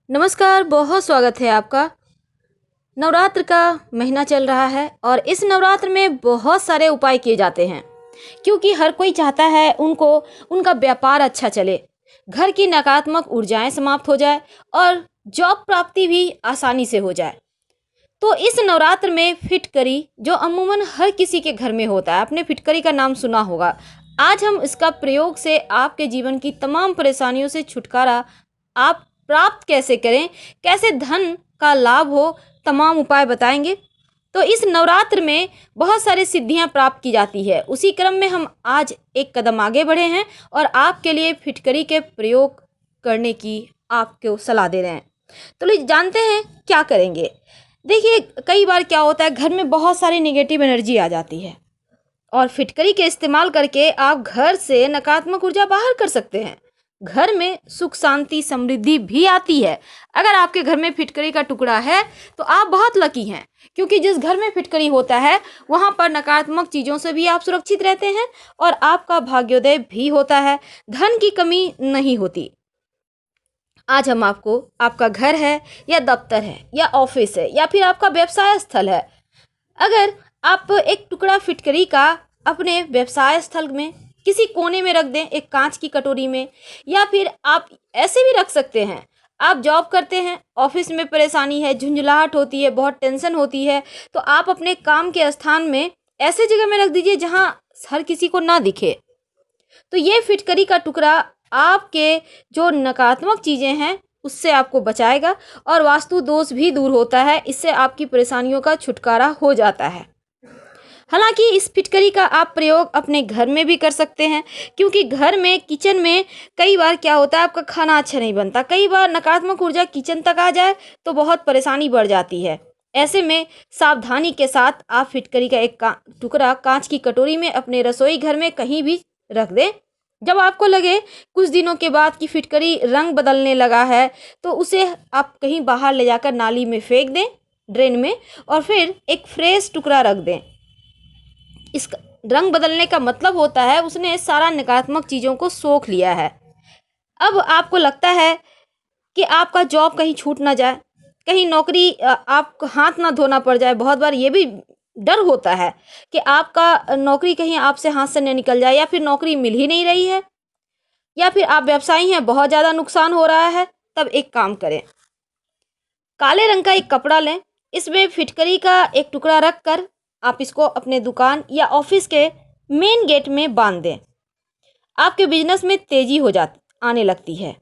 नमस्कार, बहुत स्वागत है आपका। नवरात्र का महीना चल रहा है और इस नवरात्र में बहुत सारे उपाय किए जाते हैं क्योंकि हर कोई चाहता है उनका व्यापार अच्छा चले, घर की नकारात्मक ऊर्जाएं समाप्त हो जाए और जॉब प्राप्ति भी आसानी से हो जाए। तो इस नवरात्र में फिटकरी जो अमूमन हर किसी के घर में होता है, आपने फिटकरी का नाम सुना होगा। आज हम इसका प्रयोग से आपके जीवन की तमाम परेशानियों से छुटकारा आप प्राप्त कैसे करें, कैसे धन का लाभ हो, तमाम उपाय बताएंगे। तो इस नवरात्र में बहुत सारी सिद्धियां प्राप्त की जाती है। उसी क्रम में हम आज एक कदम आगे बढ़े हैं और आपके लिए फिटकरी के प्रयोग करने की आपको सलाह दे रहे हैं। तो लीजिए जानते हैं क्या करेंगे। देखिए, कई बार क्या होता है, घर में बहुत सारी नेगेटिव एनर्जी आ जाती है और फिटकरी के इस्तेमाल करके आप घर से नकारात्मक ऊर्जा बाहर कर सकते हैं। घर में सुख शांति समृद्धि भी आती है। अगर आपके घर में फिटकरी का टुकड़ा है तो आप बहुत लकी हैं, क्योंकि जिस घर में फिटकरी होता है वहां पर नकारात्मक चीज़ों से भी आप सुरक्षित रहते हैं और आपका भाग्योदय भी होता है, धन की कमी नहीं होती। आज हम आपको, आपका घर है या दफ्तर है या ऑफिस है या फिर आपका व्यवसाय स्थल है, अगर आप एक टुकड़ा फिटकरी का अपने व्यवसाय स्थल में किसी कोने में रख दें, एक कांच की कटोरी में, या फिर आप ऐसे भी रख सकते हैं। आप जॉब करते हैं, ऑफिस में परेशानी है, झुंझलाहट होती है, बहुत टेंशन होती है, तो आप अपने काम के स्थान में ऐसे जगह में रख दीजिए जहां हर किसी को ना दिखे। तो ये फिटकरी का टुकड़ा आपके जो नकारात्मक चीज़ें हैं उससे आपको बचाएगा और वास्तु दोष भी दूर होता है। इससे आपकी परेशानियों का छुटकारा हो जाता है। हालांकि इस फिटकरी का आप प्रयोग अपने घर में भी कर सकते हैं, क्योंकि घर में, किचन में कई बार क्या होता है, आपका खाना अच्छा नहीं बनता। कई बार नकारात्मक ऊर्जा किचन तक आ जाए तो बहुत परेशानी बढ़ जाती है। ऐसे में सावधानी के साथ आप फिटकरी का एक टुकड़ा कांच की कटोरी में अपने रसोई घर में कहीं भी रख दें। जब आपको लगे कुछ दिनों के बाद कि फिटकरी रंग बदलने लगा है तो उसे आप कहीं बाहर ले जाकर नाली में फेंक दें, ड्रेन में, और फिर एक फ्रेश टुकड़ा रख दें। इस रंग बदलने का मतलब होता है उसने सारा नकारात्मक चीज़ों को सोख लिया है। अब आपको लगता है कि आपका जॉब कहीं छूट ना जाए, कहीं नौकरी आपको हाथ ना धोना पड़ जाए। बहुत बार ये भी डर होता है कि आपका नौकरी कहीं आपसे हाथ से न निकल जाए, या फिर नौकरी मिल ही नहीं रही है, या फिर आप व्यवसायी हैं, बहुत ज़्यादा नुकसान हो रहा है। तब एक काम करें, काले रंग का एक कपड़ा लें, इसमें फिटकरी का एक टुकड़ा रख कर आप इसको अपने दुकान या ऑफिस के मेन गेट में बांध दें। आपके बिजनेस में तेजी आने लगती है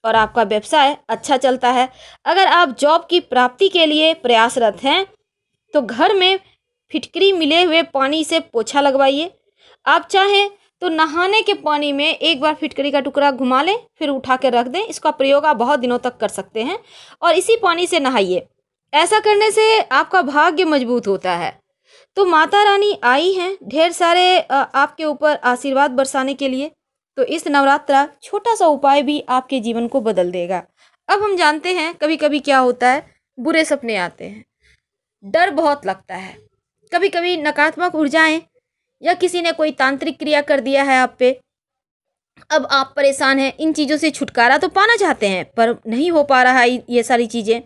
और आपका व्यवसाय अच्छा चलता है। अगर आप जॉब की प्राप्ति के लिए प्रयासरत हैं तो घर में फिटकरी मिले हुए पानी से पोछा लगवाइए। आप चाहें तो नहाने के पानी में एक बार फिटकरी का टुकड़ा घुमा लें, फिर उठा के रख दें। इसका प्रयोग आप बहुत दिनों तक कर सकते हैं और इसी पानी से नहाइए। ऐसा करने से आपका भाग्य मजबूत होता है। तो माता रानी आई हैं ढेर सारे आपके ऊपर आशीर्वाद बरसाने के लिए। तो इस नवरात्रा छोटा सा उपाय भी आपके जीवन को बदल देगा। अब हम जानते हैं कभी कभी क्या होता है, बुरे सपने आते हैं, डर बहुत लगता है, कभी कभी नकारात्मक ऊर्जाएं या किसी ने कोई तांत्रिक क्रिया कर दिया है आप पे। अब आप परेशान हैं, इन चीज़ों से छुटकारा तो पाना चाहते हैं पर नहीं हो पा रहा है ये सारी चीज़ें।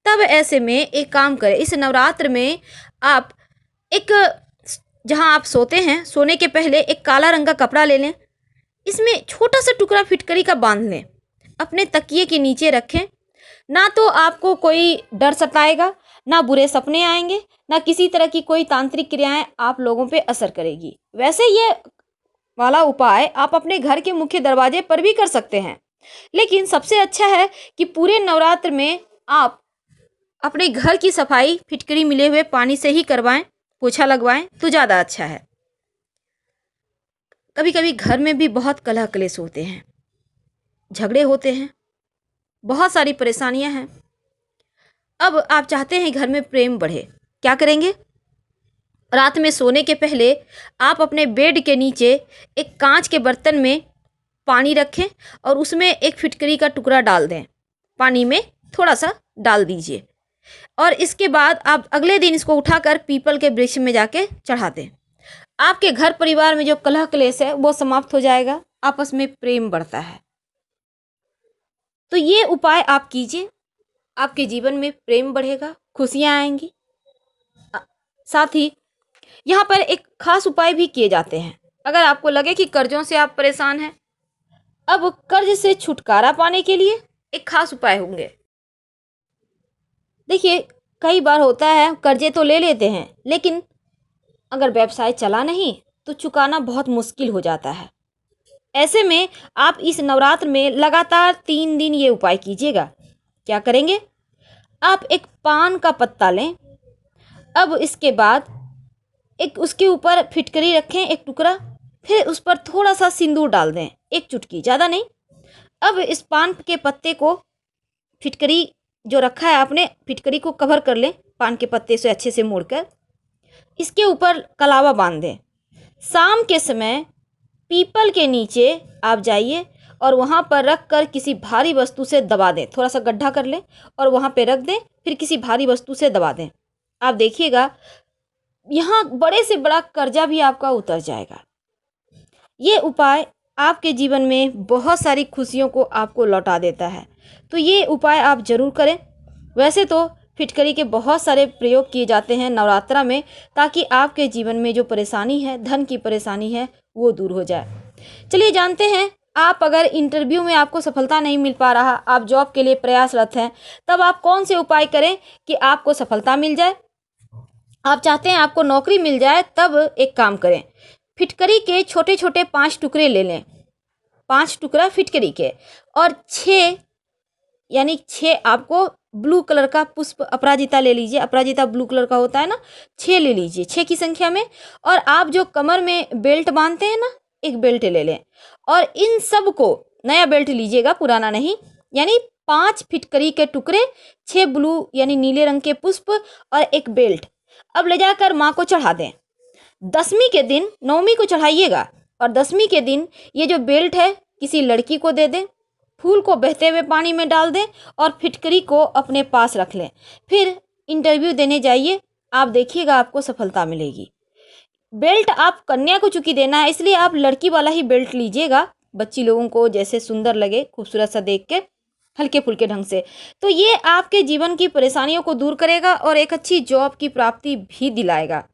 तब ऐसे में एक काम करें, इस नवरात्र में आप एक, जहां आप सोते हैं, सोने के पहले एक काला रंग का कपड़ा ले लें, इसमें छोटा सा टुकड़ा फिटकरी का बांध लें, अपने तकिए के नीचे रखें। ना तो आपको कोई डर सताएगा, ना बुरे सपने आएंगे, ना किसी तरह की कोई तांत्रिक क्रियाएं आप लोगों पे असर करेगी। वैसे ये वाला उपाय आप अपने घर के मुख्य दरवाजे पर भी कर सकते हैं, लेकिन सबसे अच्छा है कि पूरे नवरात्र में आप अपने घर की सफाई फिटकरी मिले हुए पानी से ही करवाएं, पोछा लगवाएं तो ज़्यादा अच्छा है। कभी कभी घर में भी बहुत कलह क्लेश होते हैं, झगड़े होते हैं, बहुत सारी परेशानियां हैं। अब आप चाहते हैं घर में प्रेम बढ़े, क्या करेंगे? रात में सोने के पहले आप अपने बेड के नीचे एक कांच के बर्तन में पानी रखें और उसमें एक फिटकरी का टुकड़ा डाल दें। पानी में थोड़ा सा डाल दीजिए और इसके बाद आप अगले दिन इसको उठाकर पीपल के वृक्ष में जाके चढ़ा दें। आपके घर परिवार में जो कलह क्लेश है वो समाप्त हो जाएगा, आपस में प्रेम बढ़ता है। तो ये उपाय आप कीजिए आपके जीवन में प्रेम बढ़ेगा, खुशियाँ आएंगी। साथ ही यहाँ पर एक खास उपाय भी किए जाते हैं। अगर आपको लगे कि कर्जों से आप परेशान हैं, अब कर्ज से छुटकारा पाने के लिए एक खास उपाय होंगे। देखिए, कई बार होता है कर्जे तो ले लेते हैं, लेकिन अगर व्यवसाय चला नहीं तो चुकाना बहुत मुश्किल हो जाता है। ऐसे में आप इस नवरात्र में लगातार 3 दिन ये उपाय कीजिएगा। क्या करेंगे? आप एक पान का पत्ता लें। अब इसके बाद एक उसके ऊपर फिटकरी रखें, एक टुकड़ा, फिर उस पर थोड़ा सा सिंदूर डाल दें, एक चुटकी, ज़्यादा नहीं। अब इस पान के पत्ते को, फिटकरी जो रखा है आपने, फिटकरी को कवर कर लें पान के पत्ते से अच्छे से मोड़कर। इसके ऊपर कलावा बांध दें। शाम के समय पीपल के नीचे आप जाइए और वहाँ पर रख कर किसी भारी वस्तु से दबा दें। थोड़ा सा गड्ढा कर लें और वहाँ पे रख दें, फिर किसी भारी वस्तु से दबा दें। आप देखिएगा यहाँ बड़े से बड़ा कर्जा भी आपका उतर जाएगा। ये उपाय आपके जीवन में बहुत सारी खुशियों को आपको लौटा देता है, तो ये उपाय आप ज़रूर करें। वैसे तो फिटकरी के बहुत सारे प्रयोग किए जाते हैं नवरात्रा में, ताकि आपके जीवन में जो परेशानी है, धन की परेशानी है, वो दूर हो जाए। चलिए जानते हैं, आप अगर इंटरव्यू में आपको सफलता नहीं मिल पा रहा, आप जॉब के लिए प्रयासरत हैं, तब आप कौन से उपाय करें कि आपको सफलता मिल जाए। आप चाहते हैं आपको नौकरी मिल जाए, तब एक काम करें, फिटकरी के छोटे छोटे 5 टुकड़े ले लें, 5 टुकड़ा फिटकरी के, और 6 आपको ब्लू कलर का पुष्प अपराजिता ले लीजिए। अपराजिता ब्लू कलर का होता है ना, 6 ले लीजिए, 6 की संख्या में। और आप जो कमर में बेल्ट बांधते हैं ना, एक बेल्ट ले लें, और इन सब को, नया बेल्ट लीजिएगा, पुराना नहीं, यानी 5 फिटकरी के टुकड़े, 6 ब्लू यानी नीले रंग के पुष्प और एक बेल्ट, अब ले जाकर माँ को चढ़ा दें। 10वीं के दिन, 9वीं को चढ़ाइएगा, और 10वीं के दिन ये जो बेल्ट है किसी लड़की को दे दें, फूल को बहते हुए पानी में डाल दें और फिटकरी को अपने पास रख लें। फिर इंटरव्यू देने जाइए, आप देखिएगा आपको सफलता मिलेगी। बेल्ट आप कन्या को चूंकि देना है, इसलिए आप लड़की वाला ही बेल्ट लीजिएगा, बच्ची लोगों को जैसे सुंदर लगे, खूबसूरत सा देख के, हल्के फुल्के ढंग से। तो ये आपके जीवन की परेशानियों को दूर करेगा और एक अच्छी जॉब की प्राप्ति भी दिलाएगा।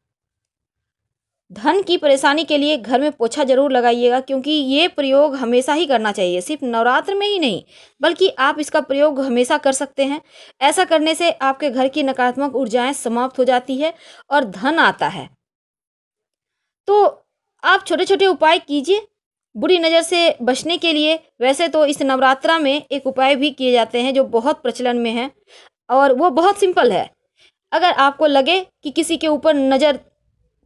धन की परेशानी के लिए घर में पोछा जरूर लगाइएगा, क्योंकि ये प्रयोग हमेशा ही करना चाहिए, सिर्फ नवरात्र में ही नहीं, बल्कि आप इसका प्रयोग हमेशा कर सकते हैं। ऐसा करने से आपके घर की नकारात्मक ऊर्जाएं समाप्त हो जाती है और धन आता है। तो आप छोटे छोटे उपाय कीजिए बुरी नज़र से बचने के लिए। वैसे तो इस नवरात्रा में एक उपाय भी किए जाते हैं जो बहुत प्रचलन में है, और वो बहुत सिंपल है। अगर आपको लगे कि किसी के ऊपर नज़र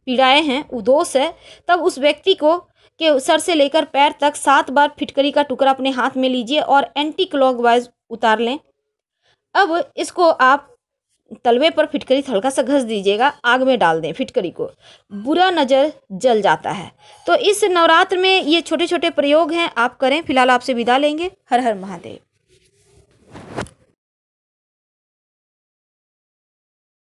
पीड़ाएं हैं, उदोष है, तब उस व्यक्ति को के सर से लेकर पैर तक 7 बार फिटकरी का टुकड़ा अपने हाथ में लीजिए और एंटी क्लॉकवाइज उतार लें। अब इसको आप तलवे पर फिटकरी हल्का सा घस दीजिएगा, आग में डाल दें फिटकरी को, बुरा नज़र जल जाता है। तो इस नवरात्र में ये छोटे छोटे प्रयोग हैं, आप करें। फिलहाल आपसे विदा लेंगे। हर हर महादेव।